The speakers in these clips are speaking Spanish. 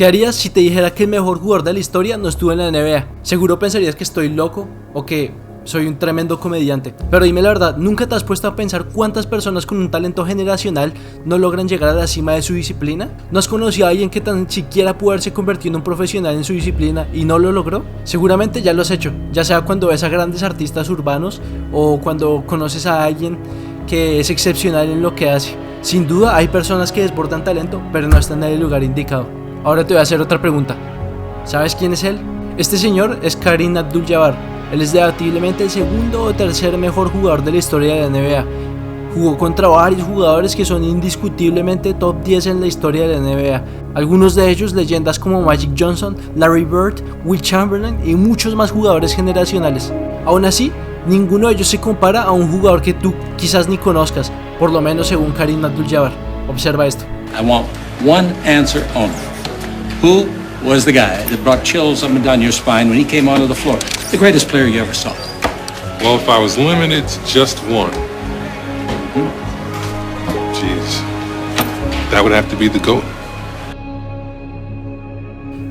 ¿Qué harías si te dijera que el mejor jugador de la historia no estuvo en la NBA? Seguro pensarías que estoy loco o que soy un tremendo comediante. Pero dime la verdad, ¿nunca te has puesto a pensar cuántas personas con un talento generacional no logran llegar a la cima de su disciplina? ¿No has conocido a alguien que tan siquiera pudo haberse convertido en un profesional en su disciplina y no lo logró? Seguramente ya lo has hecho, ya sea cuando ves a grandes artistas urbanos o cuando conoces a alguien que es excepcional en lo que hace. Sin duda hay personas que desbordan talento, pero no están en el lugar indicado. Ahora te voy a hacer otra pregunta. ¿Sabes quién es él? Este señor es Kareem Abdul-Jabbar. Él es debatiblemente el segundo o tercer mejor jugador de la historia de la NBA. Jugó contra varios jugadores que son indiscutiblemente top 10 en la historia de la NBA. Algunos de ellos leyendas como Magic Johnson, Larry Bird, Wilt Chamberlain y muchos más jugadores generacionales. Aún así, ninguno de ellos se compara a un jugador que tú quizás ni conozcas, por lo menos según Kareem Abdul-Jabbar. Observa esto. I want one answer only. Who was the guy that brought chills up and down your spine when he came onto the floor? The greatest player you ever saw. Well, if I was limited to just one, geez, that would have to be the GOAT.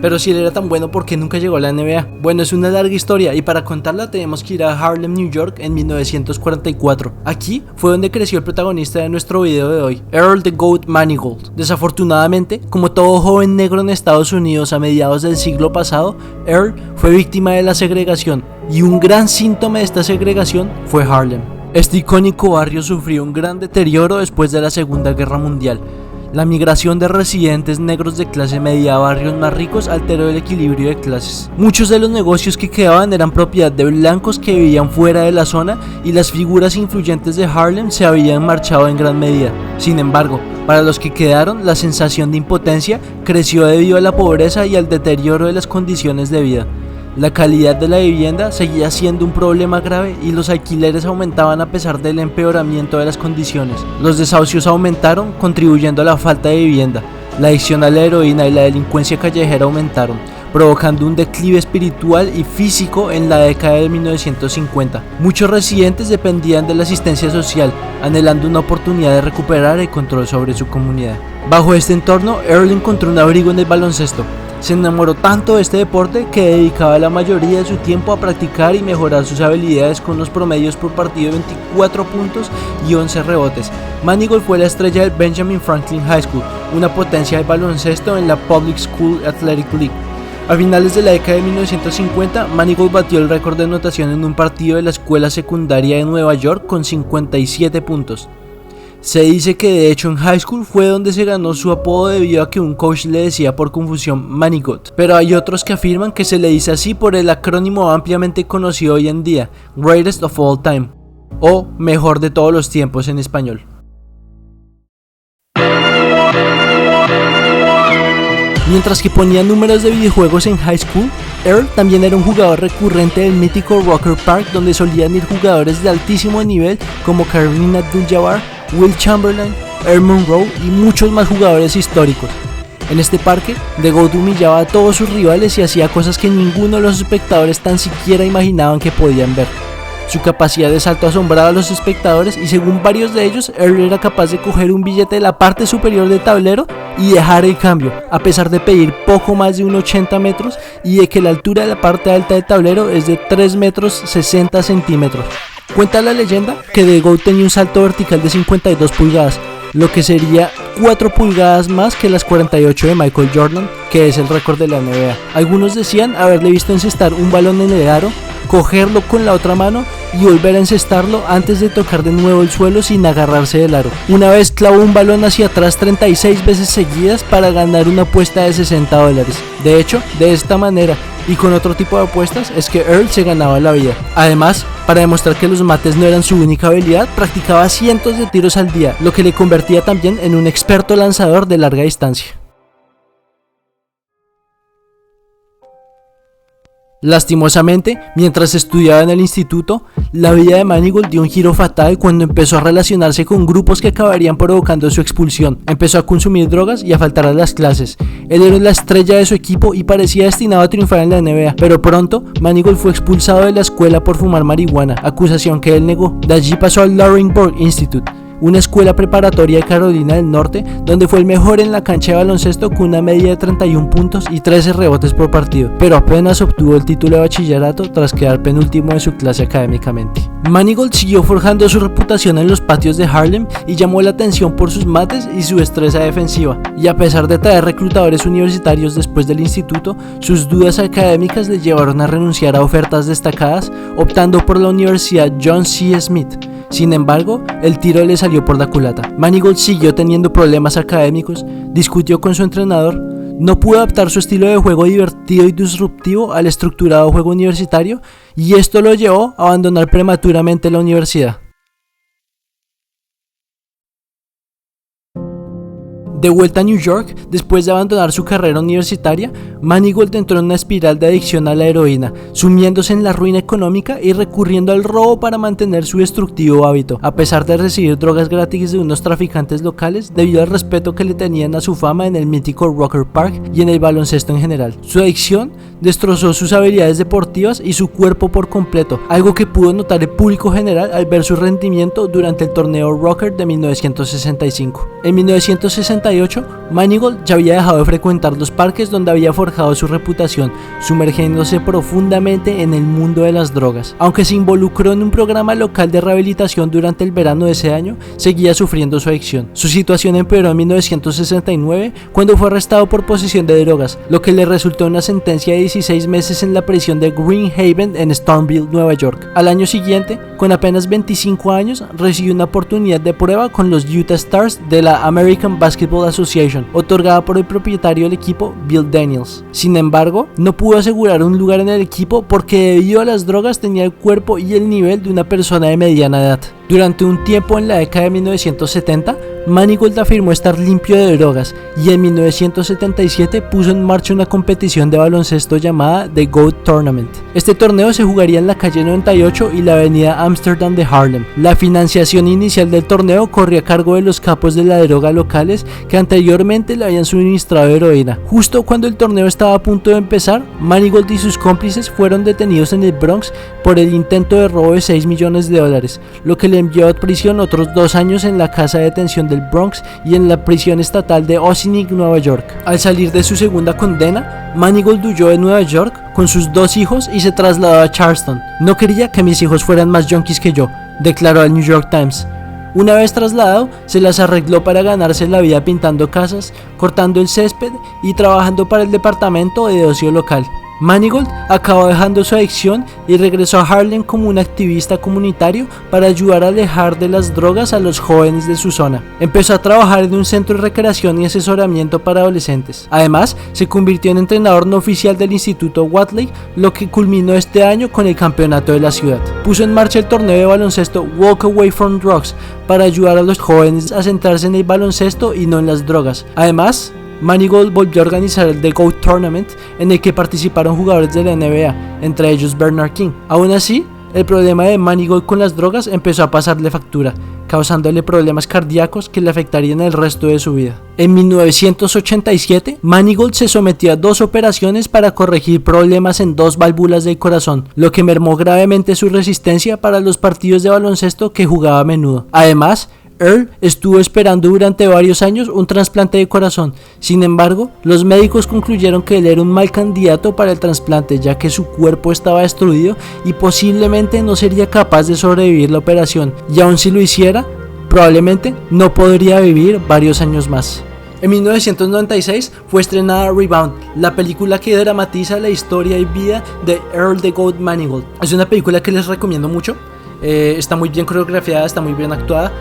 Pero si él era tan bueno, ¿por qué nunca llegó a la NBA? Bueno, es una larga historia y para contarla tenemos que ir a Harlem, New York en 1944. Aquí fue donde creció el protagonista de nuestro video de hoy, Earl the GOAT Manigault. Desafortunadamente, como todo joven negro en Estados Unidos a mediados del siglo pasado, Earl fue víctima de la segregación y un gran síntoma de esta segregación fue Harlem. Este icónico barrio sufrió un gran deterioro después de la Segunda Guerra Mundial. La migración de residentes negros de clase media a barrios más ricos alteró el equilibrio de clases. Muchos de los negocios que quedaban eran propiedad de blancos que vivían fuera de la zona y las figuras influyentes de Harlem se habían marchado en gran medida. Sin embargo, para los que quedaron, la sensación de impotencia creció debido a la pobreza y al deterioro de las condiciones de vida. La calidad de la vivienda seguía siendo un problema grave y los alquileres aumentaban a pesar del empeoramiento de las condiciones. Los desahucios aumentaron, contribuyendo a la falta de vivienda. La adicción a la heroína y la delincuencia callejera aumentaron, provocando un declive espiritual y físico en la década de 1950. Muchos residentes dependían de la asistencia social, anhelando una oportunidad de recuperar el control sobre su comunidad. Bajo este entorno, Earl encontró un abrigo en el baloncesto. Se enamoró tanto de este deporte que dedicaba la mayoría de su tiempo a practicar y mejorar sus habilidades con unos promedios por partido de 24 puntos y 11 rebotes. Manigault fue la estrella del Benjamin Franklin High School, una potencia de baloncesto en la Public School Athletic League. A finales de la década de 1950, Manigault batió el récord de anotación en un partido de la escuela secundaria de Nueva York con 57 puntos. Se dice que de hecho en high school fue donde se ganó su apodo debido a que un coach le decía por confusión Manigault, pero hay otros que afirman que se le dice así por el acrónimo ampliamente conocido hoy en día, Greatest of All Time, o Mejor de todos los tiempos en español. Mientras que ponía números de videojuegos en high school, Earl también era un jugador recurrente del mítico Rucker Park, donde solían ir jugadores de altísimo nivel como Kareem Abdul-Jabbar, Wilt Chamberlain, Earl Monroe y muchos más jugadores históricos. En este parque, The GOAT humillaba a todos sus rivales y hacía cosas que ninguno de los espectadores tan siquiera imaginaban que podían ver. Su capacidad de salto asombraba a los espectadores y según varios de ellos, Earl era capaz de coger un billete de la parte superior del tablero y dejar el cambio, a pesar de pedir poco más de 80 metros y de que la altura de la parte alta del tablero es de 3 metros 60 centímetros. Cuenta la leyenda que The GOAT tenía un salto vertical de 52 pulgadas, lo que sería 4 pulgadas más que las 48 de Michael Jordan, que es el récord de la NBA. Algunos decían haberle visto encestar un balón en el aro, cogerlo con la otra mano y volver a encestarlo antes de tocar de nuevo el suelo sin agarrarse del aro. Una vez clavó un balón hacia atrás 36 veces seguidas para ganar una apuesta de $60. De hecho, de esta manera y con otro tipo de apuestas es que Earl se ganaba la vida. Además, para demostrar que los mates no eran su única habilidad, practicaba cientos de tiros al día, lo que le convertía también en un experto lanzador de larga distancia. Lastimosamente, mientras estudiaba en el instituto, la vida de Manigault dio un giro fatal cuando empezó a relacionarse con grupos que acabarían provocando su expulsión. Empezó a consumir drogas y a faltar a las clases. Él era la estrella de su equipo y parecía destinado a triunfar en la NBA, pero pronto Manigault fue expulsado de la escuela por fumar marihuana, acusación que él negó. De allí pasó al Laurinburg Institute, una escuela preparatoria de Carolina del Norte, donde fue el mejor en la cancha de baloncesto con una media de 31 puntos y 13 rebotes por partido, pero apenas obtuvo el título de bachillerato tras quedar penúltimo de su clase académicamente. Manigault siguió forjando su reputación en los patios de Harlem y llamó la atención por sus mates y su destreza defensiva, y a pesar de traer reclutadores universitarios después del instituto, sus dudas académicas le llevaron a renunciar a ofertas destacadas, optando por la Universidad John C. Smith. Sin embargo, el tiro le salió por la culata. Manigault siguió teniendo problemas académicos, discutió con su entrenador, no pudo adaptar su estilo de juego divertido y disruptivo al estructurado juego universitario, y esto lo llevó a abandonar prematuramente la universidad. De vuelta a New York, después de abandonar su carrera universitaria, Manigault entró en una espiral de adicción a la heroína, sumiéndose en la ruina económica y recurriendo al robo para mantener su destructivo hábito, a pesar de recibir drogas gratis de unos traficantes locales debido al respeto que le tenían a su fama en el mítico Rocker Park y en el baloncesto en general. Su adicción destrozó sus habilidades deportivas y su cuerpo por completo, algo que pudo notar el público general al ver su rendimiento durante el torneo Rocker de 1965. En 1968, Manigault ya había dejado de frecuentar los parques donde había forjado su reputación, sumergiéndose profundamente en el mundo de las drogas. Aunque se involucró en un programa local de rehabilitación durante el verano de ese año, seguía sufriendo su adicción. Su situación empeoró en 1969 cuando fue arrestado por posesión de drogas, lo que le resultó una sentencia de 16 meses en la prisión de Green Haven en Stormville, Nueva York. Al año siguiente, con apenas 25 años, recibió una oportunidad de prueba con los Utah Stars de la American Basketball Association, otorgada por el propietario del equipo, Bill Daniels. Sin embargo, no pudo asegurar un lugar en el equipo porque debido a las drogas tenía el cuerpo y el nivel de una persona de mediana edad. Durante un tiempo en la década de 1970, Manigault afirmó estar limpio de drogas y en 1977 puso en marcha una competición de baloncesto llamada The GOAT Tournament. Este torneo se jugaría en la calle 98 y la avenida Amsterdam de Harlem. La financiación inicial del torneo corría a cargo de los capos de la droga locales que anteriormente le habían suministrado heroína. Justo cuando el torneo estaba a punto de empezar, Manigault y sus cómplices fueron detenidos en el Bronx por el intento de robo de $6 millones, lo que le envió a prisión otros 2 años en la casa de detención del Bronx y en la prisión estatal de Ossining, Nueva York. Al salir de su segunda condena, Manigault huyó de Nueva York con sus 2 hijos y se trasladó a Charleston. No quería que mis hijos fueran más junkies que yo, declaró al New York Times. Una vez trasladado, se las arregló para ganarse la vida pintando casas, cortando el césped y trabajando para el departamento de ocio local. Manigault acabó dejando su adicción y regresó a Harlem como un activista comunitario para ayudar a alejar de las drogas a los jóvenes de su zona. Empezó a trabajar en un centro de recreación y asesoramiento para adolescentes. Además, se convirtió en entrenador no oficial del Instituto Watley, lo que culminó este año con el campeonato de la ciudad. Puso en marcha el torneo de baloncesto Walk Away from Drugs para ayudar a los jóvenes a centrarse en el baloncesto y no en las drogas. Además, Manigault volvió a organizar el The GOAT Tournament, en el que participaron jugadores de la NBA, entre ellos Bernard King. Aún así, el problema de Manigault con las drogas empezó a pasarle factura, causándole problemas cardíacos que le afectarían el resto de su vida. En 1987, Manigault se sometió a 2 operaciones para corregir problemas en 2 válvulas del corazón, lo que mermó gravemente su resistencia para los partidos de baloncesto que jugaba a menudo. Además, Earl estuvo esperando durante varios años un trasplante de corazón. Sin embargo, los médicos concluyeron que él era un mal candidato para el trasplante, ya que su cuerpo estaba destruido y posiblemente no sería capaz de sobrevivir la operación, y aun si lo hiciera, probablemente no podría vivir varios años más. En 1996 fue estrenada Rebound, la película que dramatiza la historia y vida de Earl the GOAT Manigault. Es una película que les recomiendo mucho. Está muy bien coreografiada, está muy bien actuada,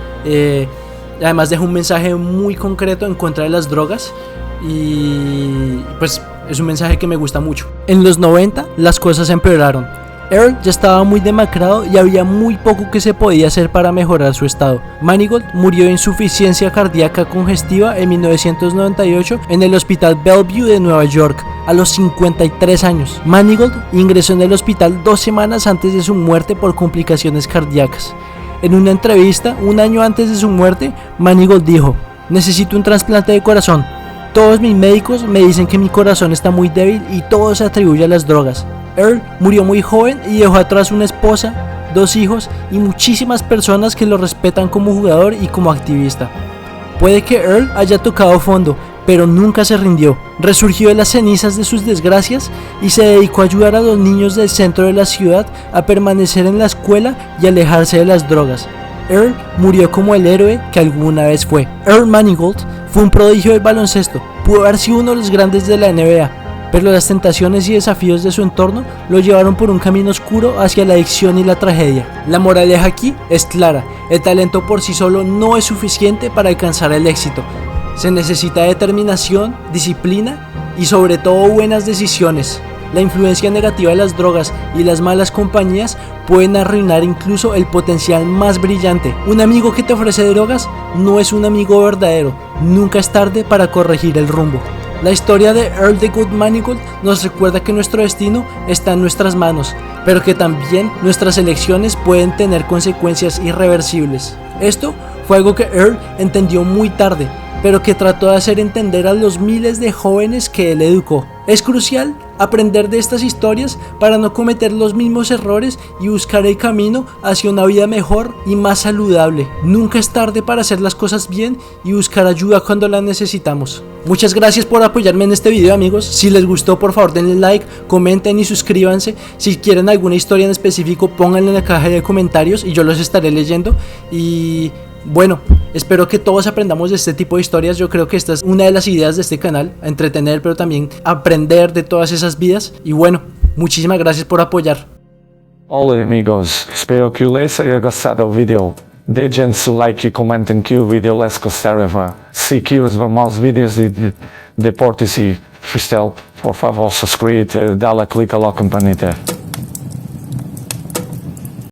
además deja un mensaje muy concreto en contra de las drogas y pues es un mensaje que me gusta mucho. En los 90 las cosas empeoraron. Earl ya estaba muy demacrado y había muy poco que se podía hacer para mejorar su estado. Manigault murió de insuficiencia cardíaca congestiva en 1998 en el Hospital Bellevue de Nueva York, a los 53 años. Manigault ingresó en el hospital 2 semanas antes de su muerte por complicaciones cardíacas. En una entrevista, un año antes de su muerte, Manigault dijo: "Necesito un trasplante de corazón. Todos mis médicos me dicen que mi corazón está muy débil y todo se atribuye a las drogas". Earl murió muy joven y dejó atrás una esposa, 2 hijos y muchísimas personas que lo respetan como jugador y como activista. Puede que Earl haya tocado fondo, pero nunca se rindió. Resurgió de las cenizas de sus desgracias y se dedicó a ayudar a los niños del centro de la ciudad a permanecer en la escuela y alejarse de las drogas. Earl murió como el héroe que alguna vez fue. Earl Manigault fue un prodigio del baloncesto, pudo haber sido uno de los grandes de la NBA, pero las tentaciones y desafíos de su entorno lo llevaron por un camino oscuro hacia la adicción y la tragedia. La moraleja aquí es clara: el talento por sí solo no es suficiente para alcanzar el éxito. Se necesita determinación, disciplina y sobre todo buenas decisiones. La influencia negativa de las drogas y las malas compañías pueden arruinar incluso el potencial más brillante. Un amigo que te ofrece drogas no es un amigo verdadero. Nunca es tarde para corregir el rumbo. La historia de Earl the Good Manigault nos recuerda que nuestro destino está en nuestras manos, pero que también nuestras elecciones pueden tener consecuencias irreversibles. Esto fue algo que Earl entendió muy tarde, pero que trató de hacer entender a los miles de jóvenes que él educó. Es crucial aprender de estas historias para no cometer los mismos errores y buscar el camino hacia una vida mejor y más saludable. Nunca es tarde para hacer las cosas bien y buscar ayuda cuando la necesitamos. Muchas gracias por apoyarme en este video, amigos. Si les gustó, por favor denle like, comenten y suscríbanse. Si quieren alguna historia en específico, pónganla en la caja de comentarios y yo los estaré leyendo. Y bueno, espero que todos aprendamos de este tipo de historias. Yo creo que esta es una de las ideas de este canal: entretener, pero también aprender de todas esas vidas. Y bueno, muchísimas gracias por apoyar. Hola amigos, espero que les haya gustado el video. Dejen su like y comenten que el video les gustará. Si quieres ver más videos de deportes y freestyle, por favor suscríbete, dale click a la campanita.